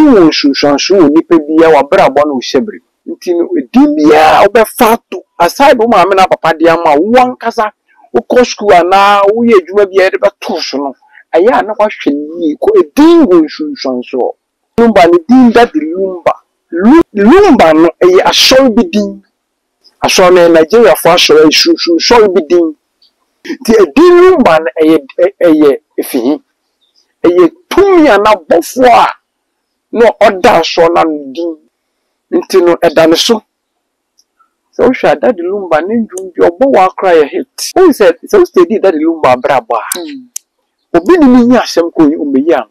won shushansu nipa bia wa brabo na ohyebre nti no edin bia obefato aside bo ma me na papa dia ma wo ankasa wo ko school ana wo ye adwuma bia de beto so no aya na kwahwe ni ko edin won shushansu Lumba ni din Dady Lumba Lumba no eye asori bidin asori na Nigeria for asori shushansu bidin ti edin Lumba na eye efihi eye tumi ana bofo a no oda so na din nti no edane so hwa Dady Lumba ne ndwum bi obo wa kra ye hit who said so steady Dady Lumba brabo obi ni nya asem ko o meyi am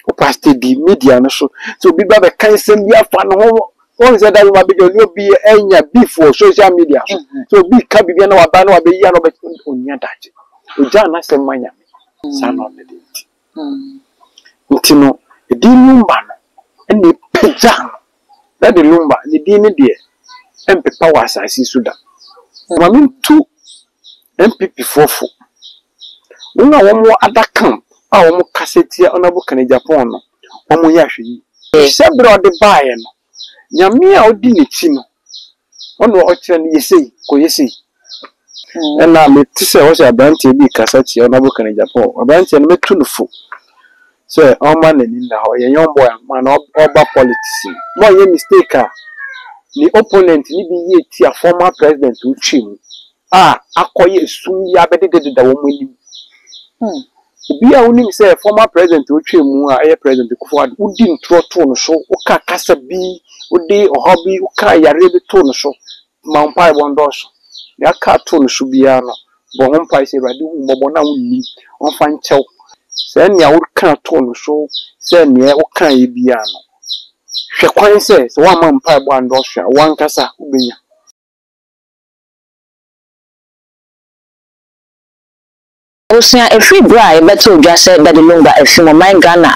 o pastor di media no so obi ba be kan sem bi afa no ho who said Dady Lumba be ni obi enya before social media so obi ka bibia na wa ba na wa be yi na be onya daje oja na sem manya sa no de nti no Dady Lumba no ene peja Dady Lumba ni di ni de empepa wa asasi suda mami tu MPP fofo wona wo ada camp a wo kaseti onabo kan Agyapong no wo ya hwe yi sebro de baaye no nyame a odi ni chi no ono o kire ni yesei ko yesei na me tise wo se abante bi kaseti onabo kan Agyapong abante no metu no fo so oma na ni na ho ye yombo man oba politics no ye mistake a ni opponent ni bi ye ti a former president uchim akoye sum ya bedede da wo mani obi a wonim say former president uchim a president Kufuor udi ntro to no so uka kasa bi udi ohobi uka yare bi to no so mampai bondoso ya ka to no so bia no bo hompai se rade hu mobo na wonni onfa nchew se nia uka to no so se nia uka ye bia no hwe kwan se wa mampai bondoso wan kasa ubenya Osia every bra beto dwa se Dady Lumba efimo man Ghana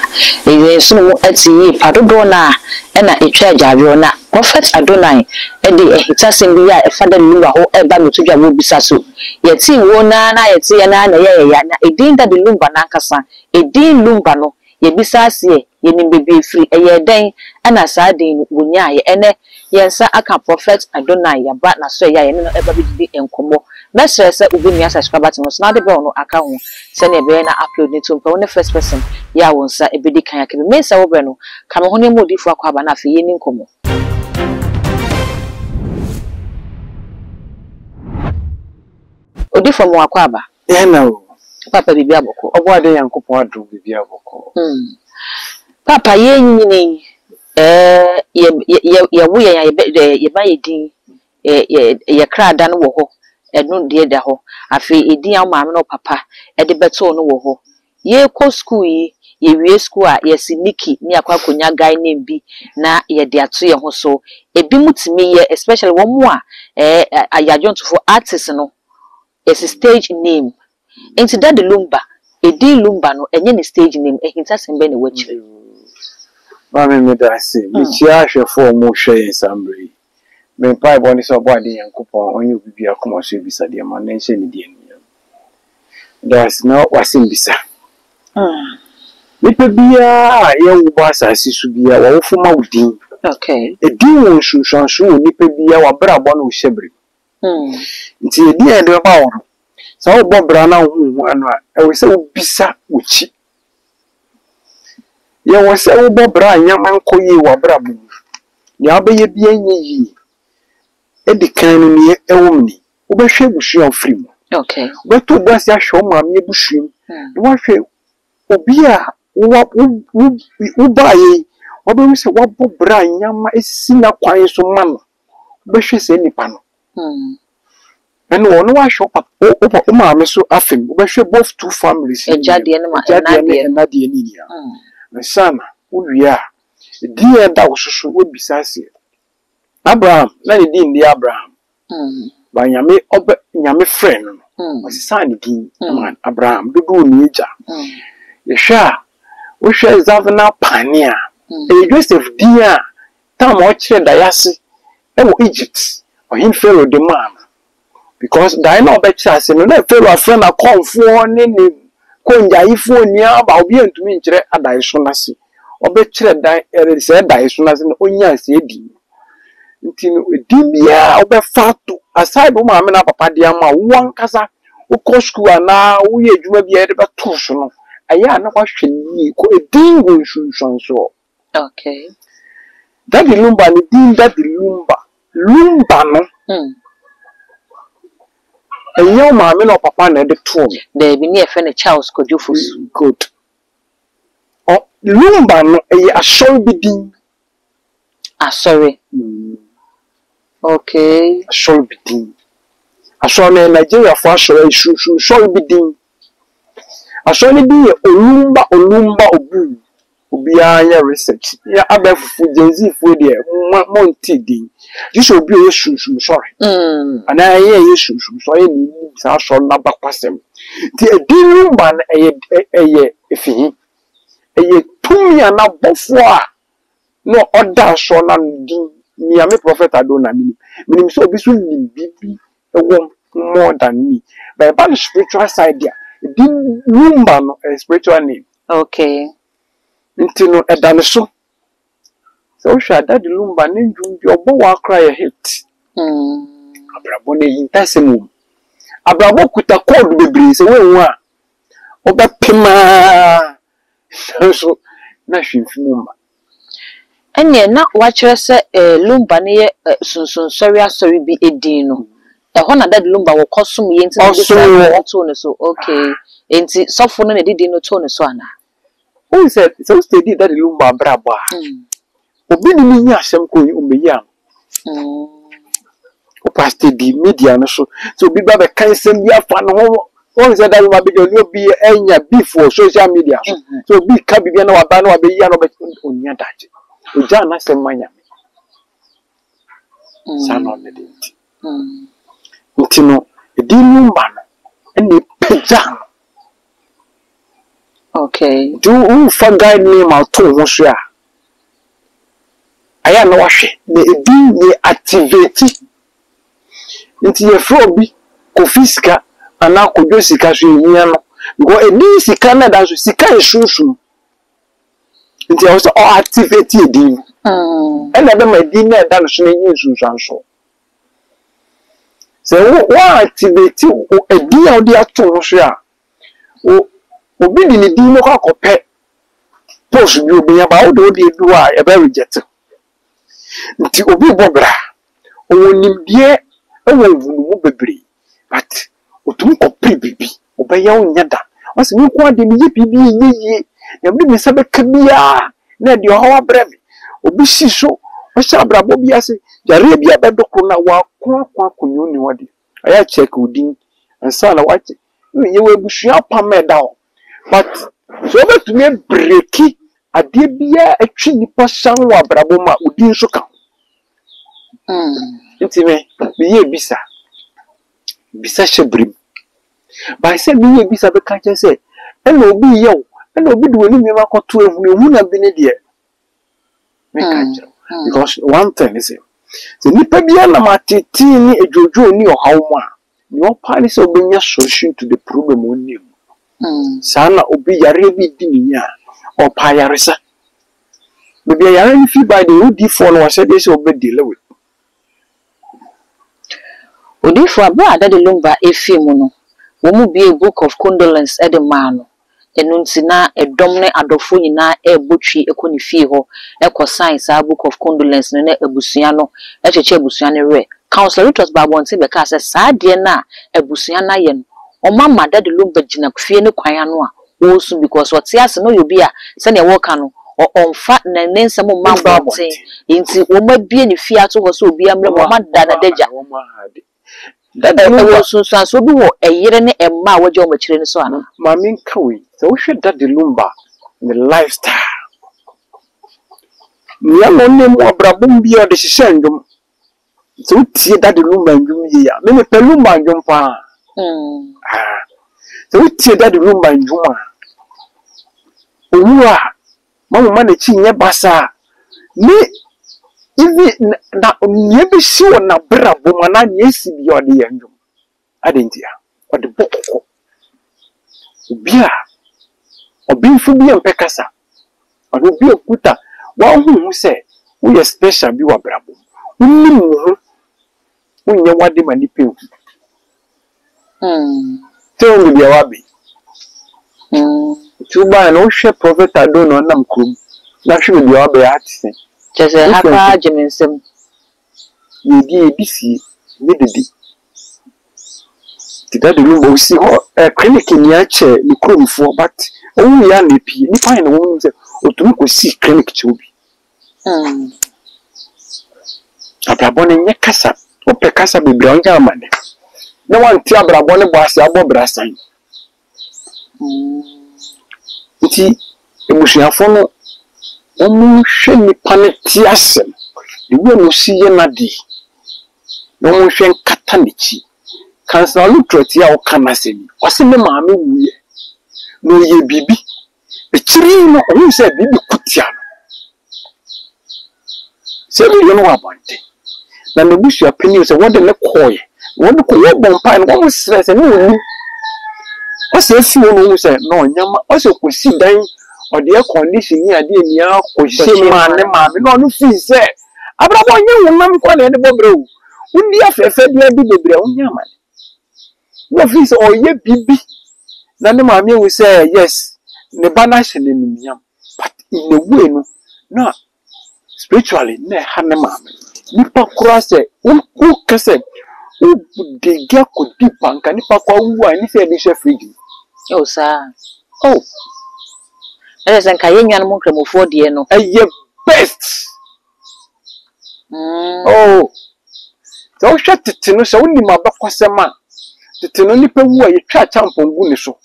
sunu mu ati padodo na na etwa Agyapong na prophet Adonai de ehitasem bi a efa Dady Lumba ho eba metodwa wo bisa so yeti wo na yeti na ye na edin Dady Lumba na nkasa edin Lumba no ye bisa ase ye nimbe free eye den na sa den wonya ye ene yensa aka prophet Adonai ya ba na so ye no eba bi di enkomo best say ubi mi subscribe button so na de be no aka ho se na be na upload ni to mpa first person ya wonsa ebedi kan ya kebe me se wo be no ka me ho ne modi fu akwa ba na afi ye ni nkomo odi from akwa ba ya na o papa bibi aboko obo ade yankopon adu bibi aboko papa ye nyini ye wo ye ba ye din ye kra da no wo ho enu de da ho afi edin ama no papa e de beto no wo ho ye ko school yi ye wie school a ye siniki ni akwakonya guy name bi na ye de ato ye ho so ebi mutimi ye especially wo mo a ayajontofo artist no is stage name enti Dady Lumba edin Lumba no enye ni stage name ehinta sembe ne wachire ba me da se mi chi ahwefo mo hwe ensambre me pai boni so bo ade yankopon onye obibi akoma so bisa de ma na nche ni de ni that's no wasim bisa nipa bia ye wo bo asasi su bia wo fuma udin okay edin won shushansu nipa bia wa brabo na ohyebre nti edin e de ba wo so wo bo bra na hu anu a e we se wo bisa uchi ye wo se wo bo bra nyama nkoyi wa brabo ni abeye bia nye yi edi kan ni ewomni wo be hwe busu ofrim okay wo to dasi ahwe ma me busu wo hwe obi a wo baye wo be se wo bo bra nyama esisi na kwan so ma no wo be hwe se nipa no eno wono wa hwe papa o ma me so afem wo be hwe both two families ejade ne ma enade ni dia sana wo wi a die da wo soso wo bisase Abraham na ni din di Abraham ba nyame friend no osisa ni din man Abraham dudu ni eja ye hwa wo hwa Zavna Pania Joseph dia tam o kire da yase e wo Egypt o hin Pharaoh de man because da na obecha ase no na Pharaoh afra na konfo ne ni konjaifo ni aba obi antumi nkire adai so na se obetire dan say dan so na se onya se edi nti no edi bia obefa to aside wo maame na papa de ama wo nkasa wo ko school na wo ye adwuma bia de beto so no aya na kwa hwani ko edi go nsunsun so. Okay. Dady Lumba ni din Dady Lumba. Lumba no. Eyo maame na papa na de to me. There be near friend Charles Kojufus. Good. Oh, Lumba no asori bi din. Sorry. Okay. Asori bi din. Asori na Nigeria for asori asori bi din. Asori bi ye Lumba obu. Obi anya research. Ya abefufu genzi fu de monti din. This obi ye shunshun sorry. Ana ye shunshun so ye ni sa so na bakwasem. Ti edin Lumba na eye efihi. Eye tumi ana bofo a no oda so na din ni ame prophet adona minim so obi so ni bibi ewo more than me. But about the spiritual side there, edin Lumba no a spiritual name. Okay. Nti no edane so so hwa Dady Lumba ne ndwum bi obo wa kra ye hit abrabo ne yintasemu abrabo kuta code bebre se wenwu a obepema so na hwimfimu ma ene na wa kire se Lumba ne ye sunsun sorry asori bi edin no ho na Dady Lumba wo kosum ye nti no to ne so. Okay enti sofo no na didi no to ne so ana. Who said so steady Dady Lumba braba obi ni nya asem ko umbeyi am o pastor di media no so obi ba be kan sem bi afa no ho who said Dady Lumba be do obi enya before social media so obi ka bibia na waba na wabeyi na be onya daje oja na sem manya sano ne dinti ntino Dady Lumba no ene peja. Okay. Do for guide name out to Russia. I am no wash. The activate. Into your frogby, Kofiska, and now could do Sika. Go a D Sicana as Sika is shoo. Into also activate D. And I don't my dinner done swinging so. So, what activate a D out there to Russia? Obi ni di no kwa pet post bi obi aba o de do a e be reject nti obi bobra o nimdie e wonvunu mu bebre but otum ko pre bibi obe ya onya da o se mi ko ade mi ye bibi ye ya bi mi sabe kabia na de ho abrem obi si so o sha abrabo bi ase jare bi abedoko na wa kwa kunyo ni wode aya check udin ansa na wache ye we busua pameda o. But so that to me breaki ade bia atwi nipa san wa brabo ma odin so ka nti me ye bisa shebrim ba se me ye bisa be ka che se e na obi ye o e na obi de woni me ma koto ehunu na bi ne de me ka che because one thing is so nipa bia na mateti ni ejojo ni ohawmo a ni opani se obenya solution to the problem oni sana obi yare bi dinya o pa yaresa be yare ni fi by the odi for no say dey say obi deal with odi for abra Dady Lumba efimu no wo mu bi a book of condolence e de ma no enu ntina edom ne adofo nyina e botwi ekoni fie ho ekọ science a book of condolence ne na abusua no e cheche abusua ne re counselor Ritos Babonte be ka say saa de na abusua na ye no o mama Dady Lumba gina fie ne kwan ano a wo su because what ase no yobi a se ne wo ka no o onfa na nensem mambote nti wo ma bie ne fie ato ho so obi amre mo ma da na daja Dady Lumba so so bi wo eyire ne emma waje o machire ne so ana mami nka we so wo hwe Dady Lumba the lifestyle ni amo ne mo abrabom bi o de hihye ndwom so tie Dady Lumba ndwom ye ya me pe Lumba ndwom pa so tie Dady Lumba ndwom a owura mama na chi nye basa ni ivi na nye bi si wona brabo mana nye si bi ode ye ndwom adentia ode bokoko obia obinfu bi empekasa ɔno bi okuta wa hu say we special bi wa brabo wonni mu wonye wade ma ni pe tell me dia wa bi tuba no hwe prophet ado no nam krom na hwe dia wa be atse jese haka jemensem ye bi si ni dedi Dady Lumba we see clinic ni ache ni kromfo but owu ya na pie ni fine no won say otumi ko see clinic che obi abrabọ ne nye kasa o pe kasa bebre on ja amane na wanti abrabọ ne bo ase abo brasan nti emusuafo no omu hwe ni paneti asem ewu no si ye na di no mu hwe nkata ne chi kansa lutroti a o kana semi wase me maame wuye no ye bibi e chiri no o se bibi kutia no se bi yo no abante na me busu apeni se wode ne koye wode koye bompa no wo stress no wu o se fi no se no nyama o se kosi dan o de condition ni ade ni a kohye maame no fi se abrabo nye wonam ko na de bobre wu undi afefe de bi bebre wo nyama no fi se o ye bibi na ne maame wu say yes ne banash ne numiam but in a way no na spiritually na ha ne maame nipa kura se u kase u de ge ko dipa nka nipa kwa wu ani se de she free oh sa oh ese nka ye nwan mo kremofo de no eye best oh so hwetete no se woni mabakwasema tete no nipa wu a ye twa champon gu ne so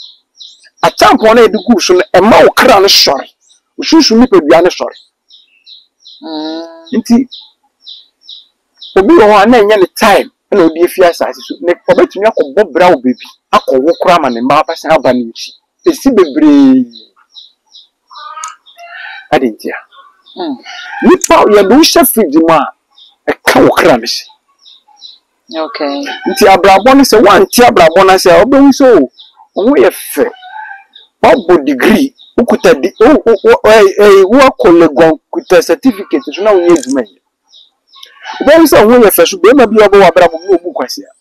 a champon na edigu so no e ma wo kra no sori ususu nipa bia ne sori nti obi wo na nya ne time na odi efi asase so ne obetumi akobọ bra wo bebi akọwo kra ma ne ma pasan aba ne nchi esi bebre adintia nipa ya do shefi di ma e ka wo kra me se okay nti abrabọ ne se wanti abrabọ na se obewu so wo ye fe obo degree ukuta di wo kolegon kuta certificate so na wo ye duma ye obewu so wo ye fe so be ma bi obo wa abrabọ no obu kwase a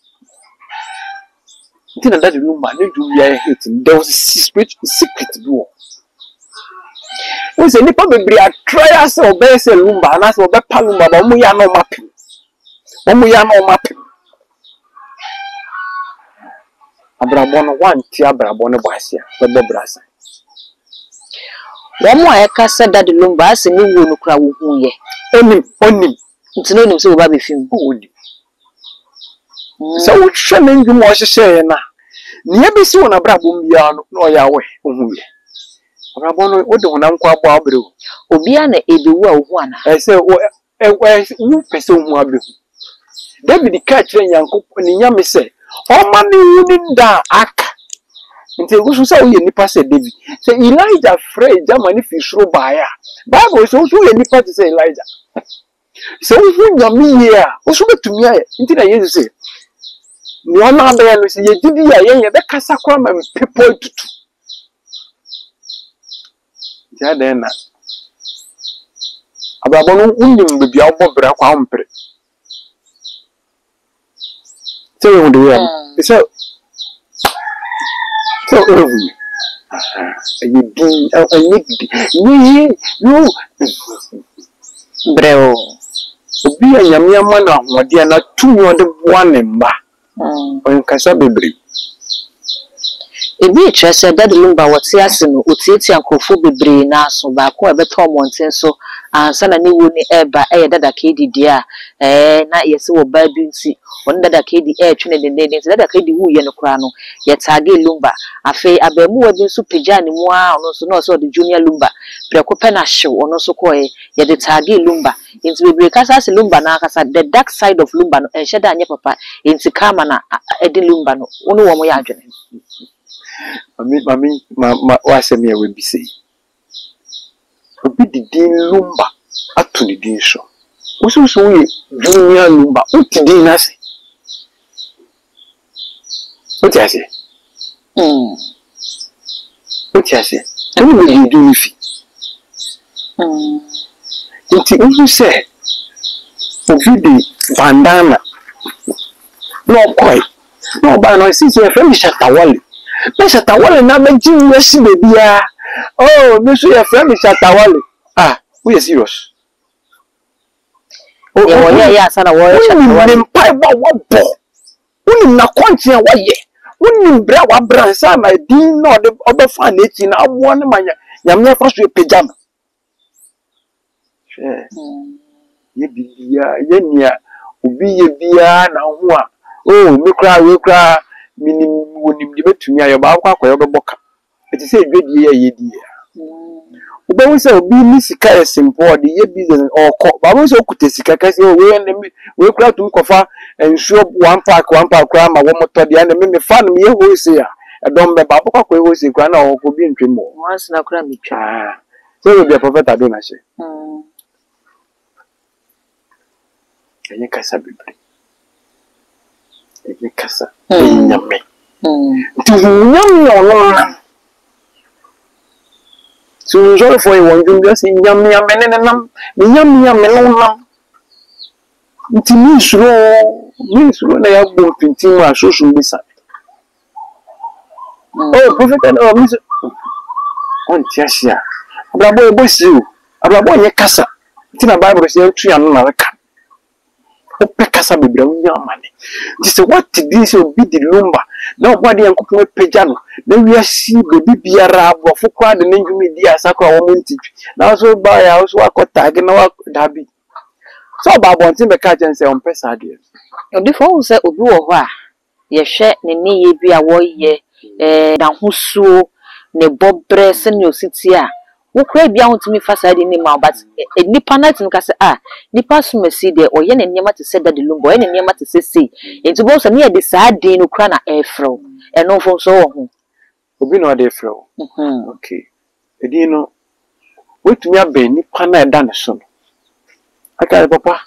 nti na Dady Lumba ne du ya hate there was a secret do we say nipa bebre a try as obey say Lumba na say obey pa Lumba ba mu ya no mapem abrabọ no wanti abrabọ no boasia bebo brasa wo mo ayeka se Dady Lumba ase ni wo no kura wo hu ye onim ntino nim se wo ba be fim odi so wo hwe me ndwum o hyehye na ne be si wona abrabọ mbia no na o ya we hu ye abrabọ no wo de honam kwa abo abre obia na ebewu a wo hu ana say wo pese hu abre David ka kire Nyankopon ni nyame se o ma ni wuni nda aka nti gusu sa wo ye nipa se David se Elijah free jamani fi shuru baaya Bible so ye nipa se Elijah se wo hu nyame ye a wo so betumi aye nti na Yesu se ni ona be no se ye didi ya ye be kasa kwa ma people tutu ja den na abrabọ no unyim bebia wo bra kwa ompre so you do it so you breo obi anyame ama na ahode na tumi ode boa ne mba on kasa bebre ebi trese Dady Lumba wote ase no otieti ankofo bebre na aso ba ko ebeto omonten so ansa na ne wo ni eba dada KD a na yesi wo ba bi nti on dada KD twene de dada KD wu ye no kra no ye tage Lumba afi abamu wa bi nso pagya ne mu a ono so no so de junior Lumba preko pe na hyew ono so ko ye de tage Lumba nti bebre kasa ase Lumba na kasa the dark side of Lumba no enhye anye papa nti kama na edi Lumba no ono wo mo ya adwene mami wasemi we bi sei obi didi Lumba atuni din so ususu we junior Lumba uti din nase uti ase uti ase tuni me din fi Nti who say Ovidi bandana no koi no ba no si se friend Shatawale me Shatawale na me ji wesi baby ah oh me so your friend Shatawale ah who is serious oh yeah sana wo Shatawale mpai ba wo bo uni na konche wa ye uni bra wa bra sa na din no de obefa na echi na abo ne manya nyame fa so pejam ye bibia ye nia obi ye bia na ho a oh me kra we kra minim wonim de betumi ayo ba akwa akoyo beboka eti se edwedie ye di obi wo se obi ni sika esimpo de ye business okọ ba wo se okuta sika kasi we kra tum kofa ensuo one pack kra ma wo moto de na me fa no ye ho se a edom be ba akwa ho se kra na okọ bi ntwemo once na kra mitwa so we be prophet Adona she enye kasa bibiri enye kasa nyame tu nyame ono so jo for you won just nyame nenam nyame no nti mi suro na ya gbo pintin wa soso bisa oh prophet oh mi on tiasia abrabo ebosi o abrabo enye kasa nti na bible say tu ya no na reka ope kasa bibira unya amane this what this obi di Lumba na obade yankopon peja no na wiasi bebi biara abofo kwa de ndwumi di asakwa wo montipi na so ba ya so akota ge na wa dabi so ba bontin be ka jense on pesa de obi fo se obi wo ho a ye hwe ne ne ye bi a wo ye na hosuo ne bobre se ne ositi a wo kra bia wontimi fasa de ni ma but nipa na tin ka se nipa sumasi de oye ne niema te se Dady Lumba oye ne niema te se sei enti bo so ne ye de saa din no kra na efro eno fo so wo ho obi no de efro okay edin no wetumi aben nipa na eda ne so no aka papa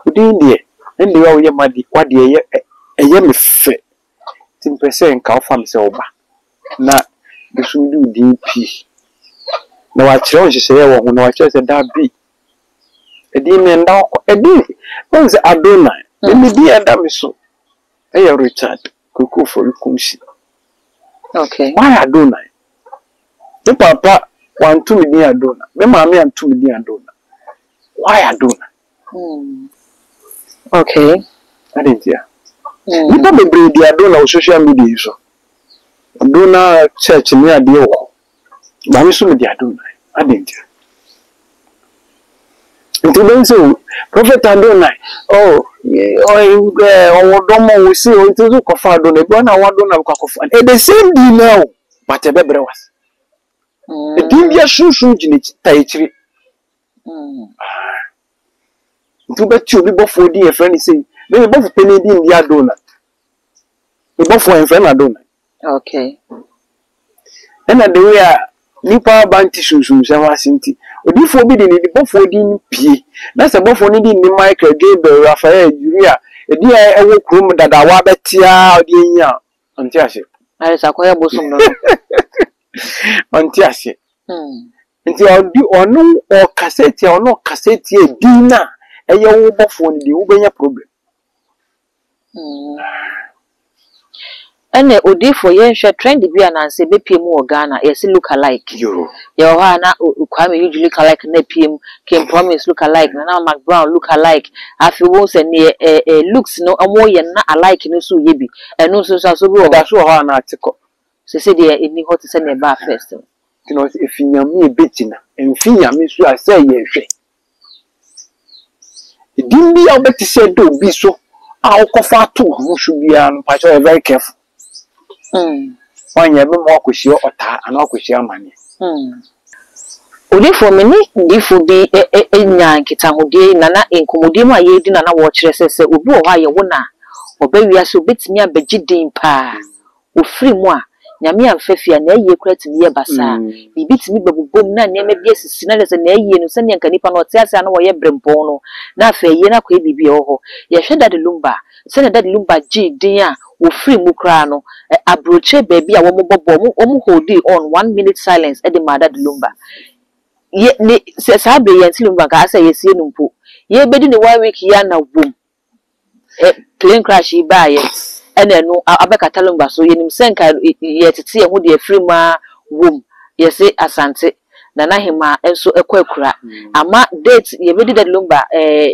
odin de ndi wa oye madi wade eye me fe timpese nka ofa me se oba na bisu di odin pi na wa kire on hye ye wo ho na wa kire se da bi edin me nda ko edin on se Adona emi di eda me so eye Richard kuku for kumsi okay why Adona the papa want to me Adona me mama and to me Adona why Adona okay I didn't hear you don't be di Adona on social media so Adona church ni ade o ba mi so me di Adona I didn't hear nti ben so prophet Adona oh domo we see o nti so kofa Adona bi na wa Adona ko kofa the same day now but e bebre was e din bia sunsun gine tai chiri nti be ti obi bofo di e friend say me bofo peni di ndi Adona e bofo en friend Adona okay na the way nipa banti sunsun se wasinti odifo bi di ni bofo di ni pie na se bofo ni di ni Michael Gabriel Raphael Juria e di ewo krum dada wa betia odi nya anti ase ari sakoya bosom no anti ase nti odi onu o cassette e di na eye wo bofo ni di wo benya problem ene odifo ye hwe trend bi ananse be piem wo Ghana yes look alike yo ha na Kwame usually look alike na piem Kim Promise look alike na Mark Brown look alike afi wo se ne looks no omo ye na alike no so ye bi eno so bi wo da so ha na atiko se de eni hot se ne ba first tino efinyame ebegina enfinyame so ase ye hwe edimbi obeti se do bi so a okofa to ho so bia no pa so very careful wanya be mo akohie ota ana akohie amane odifo meni difo bi enya nkita hodie nana enkomodie ma ye di nana wo kire sese obi wo ha ye wo na obawia so betimi abegidin pa ofiri mu a nyame amfafia na aye kura timi ye basa bibi timi babubom na neme bi asisi na lese na aye no se ne nka nipa no otiase na wo ye brempon no na afa ye na kwa bibi ho ye hwe Dady Lumba se na Dady Lumba din a ofiri mu kura no abroche baby a wo mobobom wo hold on 1 minute silence e de ma Dady Lumba ye ni se sabe ye Lumba ka asa ye sie numpo ye bedi ni 1 week ya na wom plane crash ba ye ene no abekata Lumba so ye nim senka ye tete ye ho de afiri ma wom ye se asante na na hema enso ekwakura ama date ye bedi de Lumba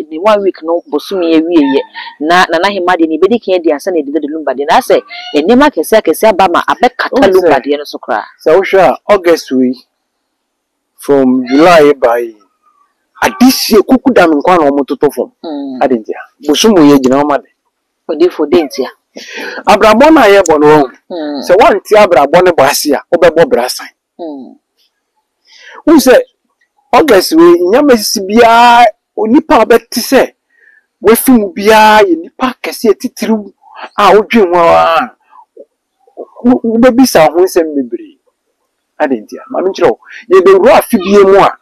ni 1 week no bosumi ye wiye na na hema de ni bedi kan de asa na de Lumba de na say enema kese abama abekata Lumba de no so kra so sure August we from July by adisi kukuda no kwa na omototo fom adentia bosumu ye gina ma de odifo dentia abrabo na ye bono se wanti abrabo ne boase a obebo brasan who say August we nyama sisi bia onipa obeti se wefim bia ye nipa kese titiru a odwen wa ubebisa ho nsem bebre adentia ma me kiro ye de ru afibie mu a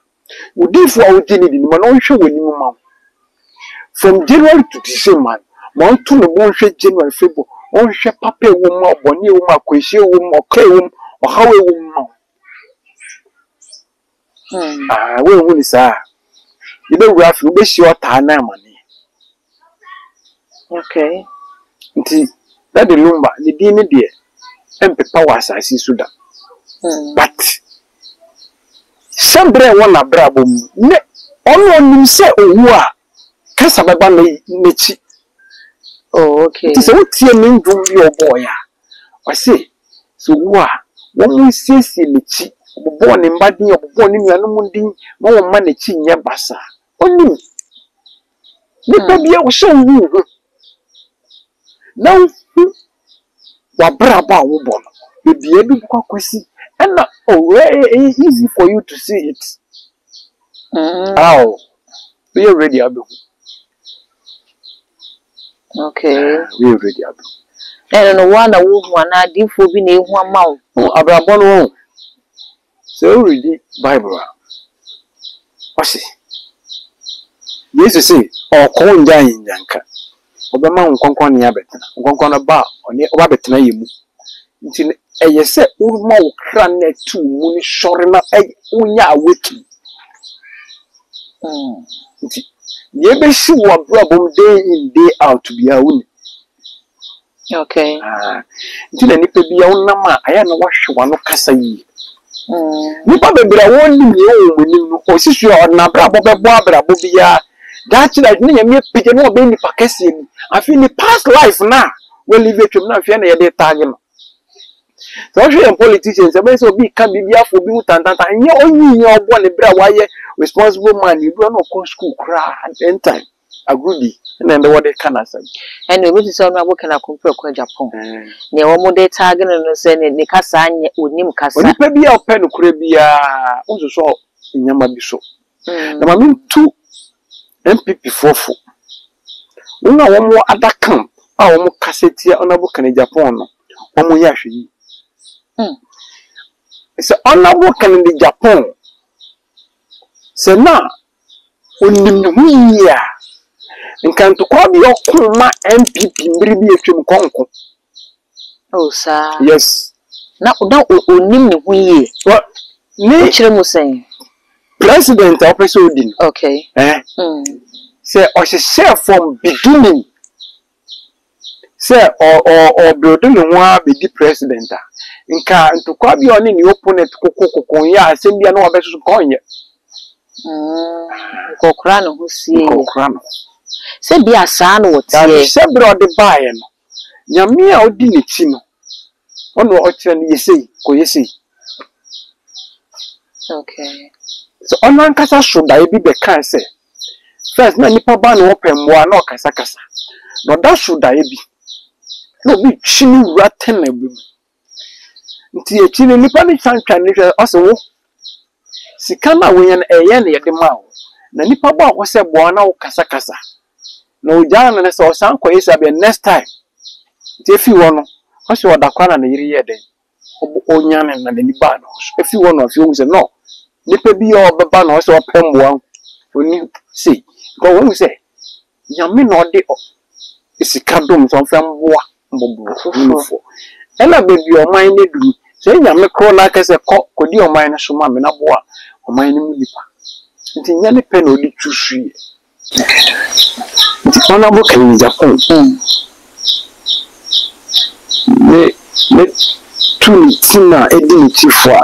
udifo a wodi ni ma no hwe wani mu ma from January to December ma ntu no bo hwe January February on hwe papa ewo ma oboni ewo ma kwehie ewo ma oka ewo ohawe ewo ma we hu ni sa ye be ru afi be hye ota na amane okay nti that the Lumba ni di ni de empepa wa asasi suda but sombre wona brabo mu ne ono nim se owu a kasa baba na nechi oh okay nti se wotie ni ndum bi oboy a o se so wu a wo mu siesie nechi obobo ne mbadin obobo ne nuanom din ma wo ma nechi nya basa oni ni pa bia wo se wu na wa brabo a wo bo no bia bi kwa kwesi and easy for you to see it how we already have okay we already have no one na wo hu ana difo bi na ehu amawo abrabo no so read Bible wasi Jesus say o ko nja nyanka obema nkonkon ne abetena nkonkon na ba oni oba betena yemu nti eyese uruma ukra na tu mu ni shore na unya aweki nti ye be shi wo brabom day in day out bia woni okay nti na nipa bia wonam a aya na wahwe no kasa yi nipa bebra woni mi o munim no osisu na brabo bebo abrabo bia that like na yemi pije no be nipa kase ni afi ni past life na we live it na afi na ye dey tag no so we politicians say so be can be biafo bi mutantanta nye onyi obo ne bra waye responsible man you do no go school cry at end time agudi na ende what they can say and we be say no go kana compare ko Agyapong ne wo mo dey tag no say ne kasa anye onim kasa oni pa bia open kure bia unso so nyama bi so na ma mintu MPP fofo una wo mo adakam a wo mo kaseti onabo kan Agyapong no wo mo ya hwe yi se onabo kan Agyapong se na onim ne hu ya nkanto kwa bi okuma MPP mbiri bi etwem konko oh sa yes na onim ne hu ye ni kire mu sen president officer odin okay say o share from beginning say or building one be the president nka ntokwa bi oni ni opponent kokokokon ya asem bia na obeso konye kokra no husie kokra no se bia saa no wotie se bro de bae no nyame a odi ne chi no ono o kire ne yesei ko yesei okay so ono ankasa so da bi be kan say first na nipa ba no opemboa na okasa kasa no da so da bi no bi chini wraten na bi nti e chini nipa ni chantwa ni hwe osewo sika na wo yen eye na yede ma wo na nipa ba wo se bo na wo kasa kasa na o jana na se o san ko yesa be next time nti efi wo no o se odakwa na yiri yede o nyane na ni ba no efi wo no afi wo se no nipa bi o beba na o se opemboa oni say ko wo se nyame na ode o esika dom so mfa mboa mbobofo ela bebi o man ne duru se nyame kro na kase kodi o man ne so ma me na boa o man ne mu nipa nti nya ne pen odi twuhwie nti honorable kan Agyapong ne tuni tina edi tifo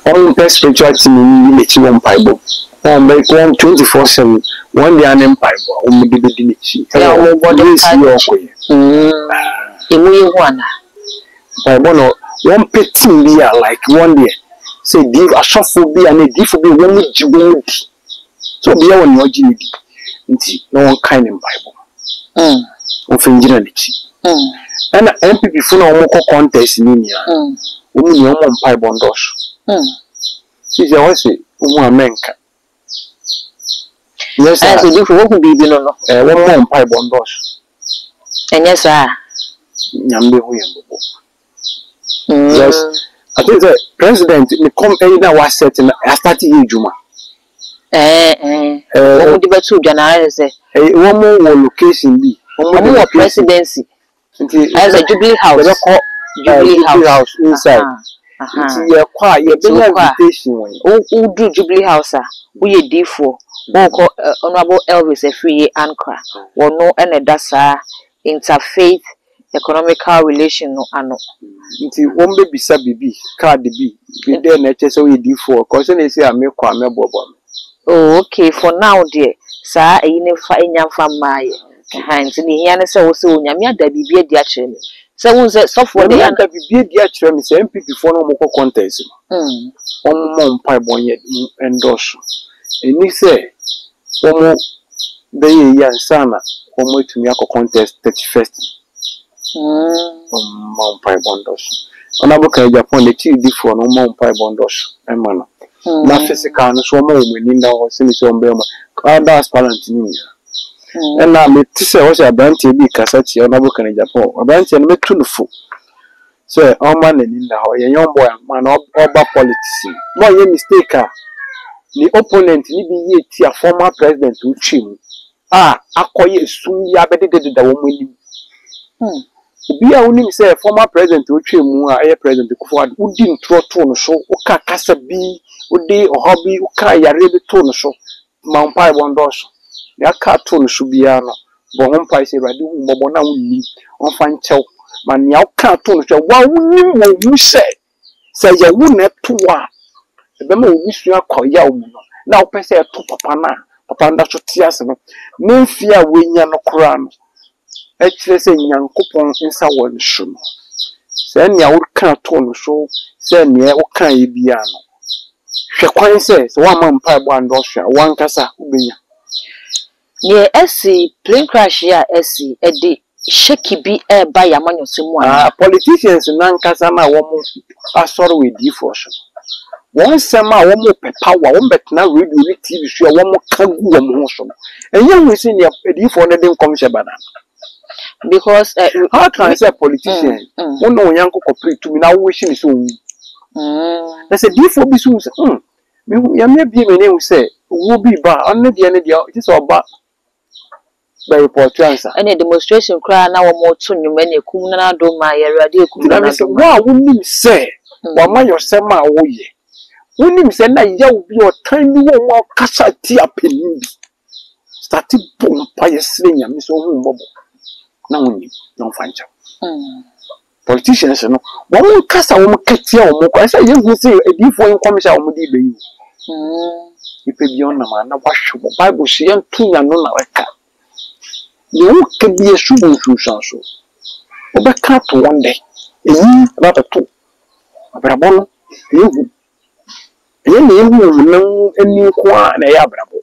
on spiritual team ni chi won paibo on be 24/7 one day an paibo o mu de bedi ni chi ya o body si okoye emu ye ho ana paibo no one petting be like one day say give a shuffle be and a diffo be one jiwo di so be won no gi ni di nti no one kind in bible o finjira ni chi and MPP fo na o contest ni nia o mu ni o mo paibo ndoso si je wo se o mu amenka yes as you for wo bibi no no wo mo paibo ndoso enye sa nyambe hu yembo yes I think the president me come na was set na start ejuma wo di betu dwana se wo mo wo location bi wo mo presidency as a Jubilee House inside ye kwa ye be invitation wo do Jubilee House wo ye D4 wo ko honorable Elvis Afriye Ankra wo no ene dasa interfaith economical relation no ano nti won be bisa bibi card bi dey na chese we D4 cause na say amekwa amebobo oh okay for now dear sa eyi ne fa enyamfa maaye nti ni hia ne se wo se onyame ada bibi adi a kire me se won se sofo de ada bibi adi a kire me se MPP for no mo contest mo mpa bonye endorse eni se wo be ye yansana wo mo tumi akọ contest 31st mo mpa bondos ona bo kan Agyapong the chief D4 no mo mpa bondos ema no na physical no so mo ni na o se ni so mbe ma ada aspirant ni na me tise o se abanti bi kasa chi ona bo kan Agyapong abanti no metu no fo so o ma na ni na ho ye young boy man oba politics no ye mistake ni opponent ni bi ye ti a former president uchim akoye sum ya bedede da wo mani obi a woni say former president ochwemu a president Kufuor udi ntroto no so uka kasa bi udi ohobi uka yare bi to no so mampai bondoso ya ka to no so bia no bo hompai se rade hu bobo na wonni onfa nchew man ya uka to no so wa wonni wo mu se ya wu na to a ebe ma obi sua koya wo no na wo pese to papa nda so tiase no memfia wenya no kura no actually say nyankopon insa won hwo no say nia wo kan to no so say nia wo kan ye bia no hwe kwan say so wa ma mpa bo ando hwa wan kasa ubenya ye esi plane crash ya esi edi sheki bi e ba ya manyosemu politicians nan kasa na wo mo asoro we D4 so won sema wo mo pepa wa wo betna radio ni TV so wo mo kagu wo mo so enye hu si ne D4 na den kom shebana because how can I say politician won no yanko corporate to me na wo shi ni so na say D4 bi so me ya me bi me ne hu say wo bi ba on ne dia it is oba by report answer any demonstration cry na wo mo to nyuma na ekum na do ma ya rade ekum na do wa wo nim say wa ma yosema wo ye wonim se na yawo bi o tan ni wo mo kasa ti apeni bi start bompa yesre nyame so hu mbobo na woni no fancha politicians no wo kasa wo katia wo ko say ye hu say edifo in commission wo di beyi ipe bi on na ma na wahwo bible shi yan tunya no na weka ni wo ke bi esu bu so wo be ka to one day eyi na to abrabon yehu yene yehu no eni kwa na ya brabo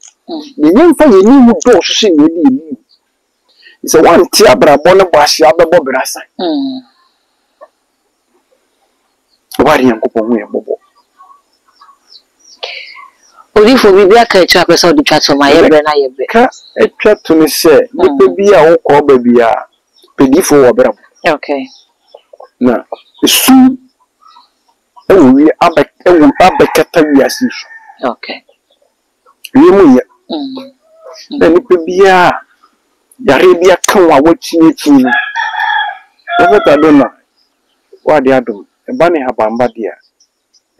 ni nyemfa yeni hu do so se ni ni se wan ti abrabo no ba hia bebo brasa wari yankopon hu yebobo odi fo bibia ka echa pesa odi twato ma yebre na yebre ka etwa to ni se ni pe bia wo ko ba bia pedifo wo brabo okay na su ewu abekata wiase so okay yemu ye na ni pe bia yare bia kan wa wachinechi no wota do na wa de adom e ba ne habamba dia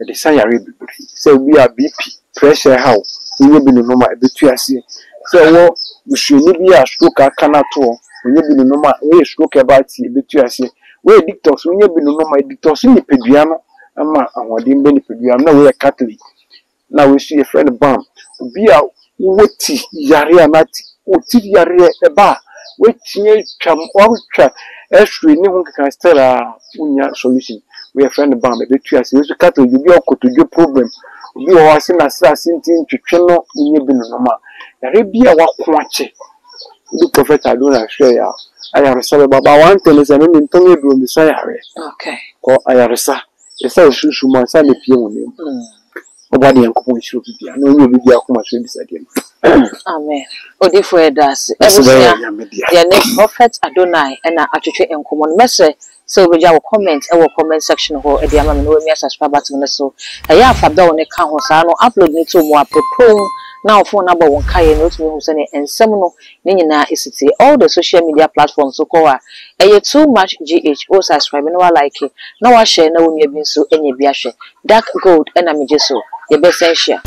the sign ya read. So we are BP pressure how we will be no normal a bit to see. So we should be a stroke a cannot when you be no normal we stroke about a bit to see. We dictors when you be no normal dictors in the pediano and what didn't benefit you. I'm not we are Catholic. Now we see a friend bomb. Be a witty yare amati, witty yare a bar, which ye chum or trap. Actually, no one can still a solution. We are friend bomb a bit to us. You cut to your problem. You are seen as assassin to channel in your bin normal. Arabia walk watch it. The prophet I don't share. I am sorry about one thing is an Antonio room beside her. Okay. Or I am sa. The first shoe my son if you nobody and come should be. I know you will be a commercial again. Amen. Odi for das. Ya ne prophet Adonai and atwetwe enkomon message. So we just comment comment section ho e dia ma me no me subscribe button so eya afa be won ka ho sa no upload ni to mo apopom na phone number won kai no to me hu se ne ensem no ni nyina esiti all the social media platforms so ko a eye too much gh o subscribe no like na wa share na won ya bi so enya bi ahwe dark gold na me je so ye be share